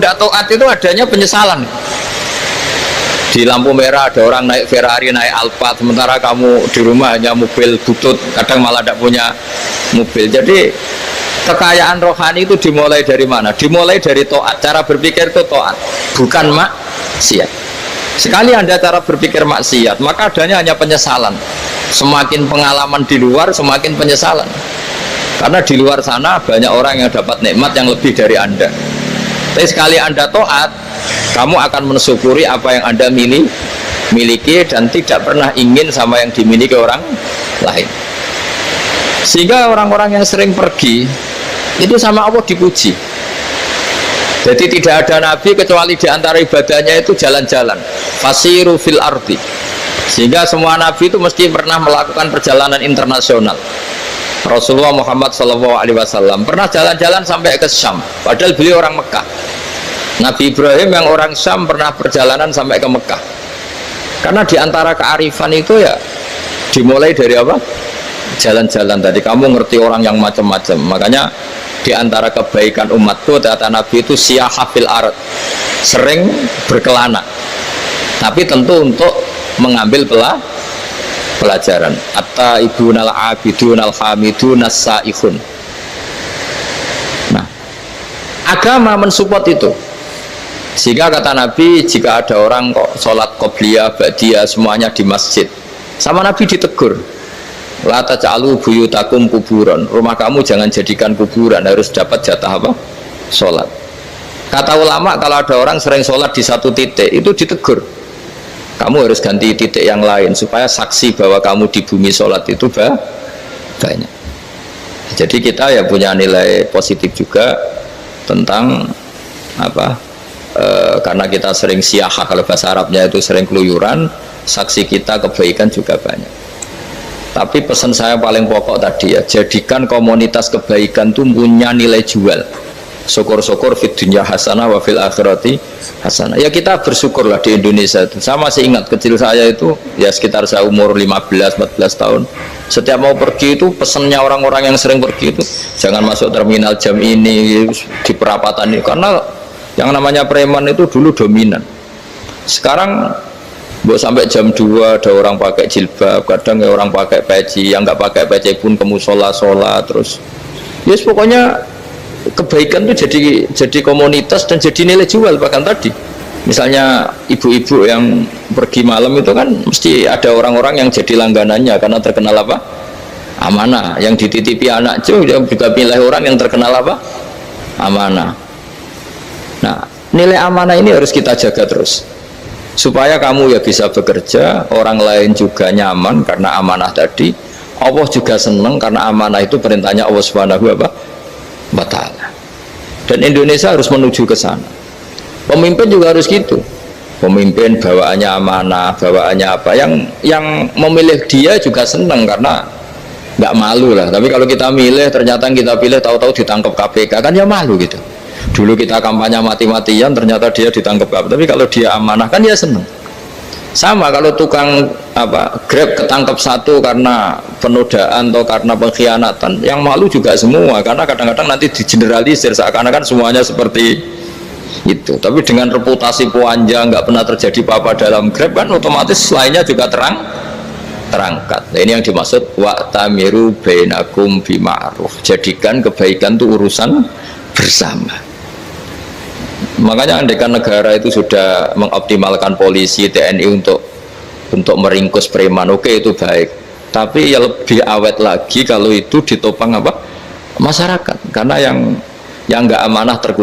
tidak taat itu adanya penyesalan. Di lampu merah ada orang naik Ferrari, naik Alphard, sementara kamu di rumah hanya mobil butut, kadang malah tidak punya mobil. Jadi kekayaan rohani itu dimulai dari mana? Dimulai dari taat. Cara berpikir itu taat, bukan maksiat. Sekali Anda cara berpikir maksiat, maka adanya hanya penyesalan. Semakin pengalaman di luar, semakin penyesalan. Karena di luar sana banyak orang yang dapat nikmat yang lebih dari Anda. Tapi sekali Anda taat, kamu akan mensyukuri apa yang Anda miliki dan tidak pernah ingin sama yang dimiliki orang lain. Sehingga orang-orang yang sering pergi itu sama Allah dipuji. Jadi tidak ada nabi kecuali di antara ibadahnya itu jalan-jalan. Fasiru fil ardi. Sehingga semua nabi itu mesti pernah melakukan perjalanan internasional. Rasulullah Muhammad SAW pernah jalan-jalan sampai ke Syam, padahal beliau orang Mekah. Nabi Ibrahim yang orang Syam pernah perjalanan sampai ke Mekah. Karena di antara kearifan itu ya dimulai dari apa? Jalan-jalan. Tadi kamu ngerti orang yang macam-macam. Makanya di antara kebaikan umatku kata Nabi itu siyahah fil ard, sering berkelana. Tapi tentu untuk mengambil pelajaran. At-taibun al-abidun al-hamidun as-saihun. Nah, agama mensupport itu. Sehingga kata Nabi, jika ada orang kok sholat qobliyah, ba'diyah semuanya di masjid, sama Nabi ditegur, la taj'alu buyutakum kuburan, rumah kamu jangan jadikan kuburan, harus dapat jatah apa? Sholat. Kata ulama, kalau ada orang sering sholat di satu titik, itu ditegur, kamu harus ganti titik yang lain supaya saksi bahwa kamu di bumi sholat itu banyak. Jadi kita ya punya nilai positif juga tentang apa? Karena kita sering siyahah, kalau bahasa Arabnya itu sering keluyuran, saksi kita kebaikan juga banyak. Tapi pesan saya paling pokok tadi ya, jadikan komunitas kebaikan itu punya nilai jual. Syukur-syukur fid dunya hasanah wa fil akhirati hasanah. Ya kita bersyukurlah di Indonesia itu. Saya masih ingat kecil saya itu ya sekitar saya umur 15-14 tahun. Setiap mau pergi itu pesannya orang-orang yang sering pergi itu jangan masuk terminal jam ini, di perapatan ini, karena yang namanya preman itu dulu dominan. Sekarang sampai jam 2 ada orang pakai jilbab, kadang ya orang pakai peci, yang nggak pakai peci pun ke musola sholat terus. Yes, pokoknya kebaikan itu jadi komunitas dan jadi nilai jual. Bahkan tadi misalnya ibu-ibu yang pergi malam itu kan mesti ada orang-orang yang jadi langganannya karena terkenal apa? Amanah. Yang dititipi anak juga pilih orang yang terkenal apa? Amanah. Nah, nilai amanah ini harus kita jaga terus supaya kamu ya bisa bekerja, orang lain juga nyaman karena amanah tadi, Allah juga senang karena amanah itu perintahnya Allah Subhanahu wa ta'ala. Dan Indonesia harus menuju ke sana. Pemimpin juga harus gitu. Pemimpin bawaannya amanah, bawaannya apa, yang memilih dia juga senang karena nggak malu lah. Tapi kalau kita milih ternyata kita pilih tahu-tahu ditangkap KPK kan ya malu gitu. Dulu kita kampanye mati-matian ternyata dia ditangkap KPK. Tapi kalau dia amanah kan ya senang. Sama kalau tukang Grab ketangkap satu karena penodaan atau karena pengkhianatan, yang malu juga semua karena kadang-kadang nanti digeneralisir seakan-akan semuanya seperti itu. Tapi dengan reputasi panjang nggak pernah terjadi apa-apa dalam Grab kan otomatis lainnya juga terangkat. Nah, ini yang dimaksud wa'tamiru bainakum bima'ruf. Jadikan kebaikan itu urusan bersama. Makanya andaikan negara itu sudah mengoptimalkan polisi, TNI untuk meringkus preman, oke, itu baik. Tapi ya lebih awet lagi kalau itu ditopang masyarakat, karena yang nggak amanah terkhusus.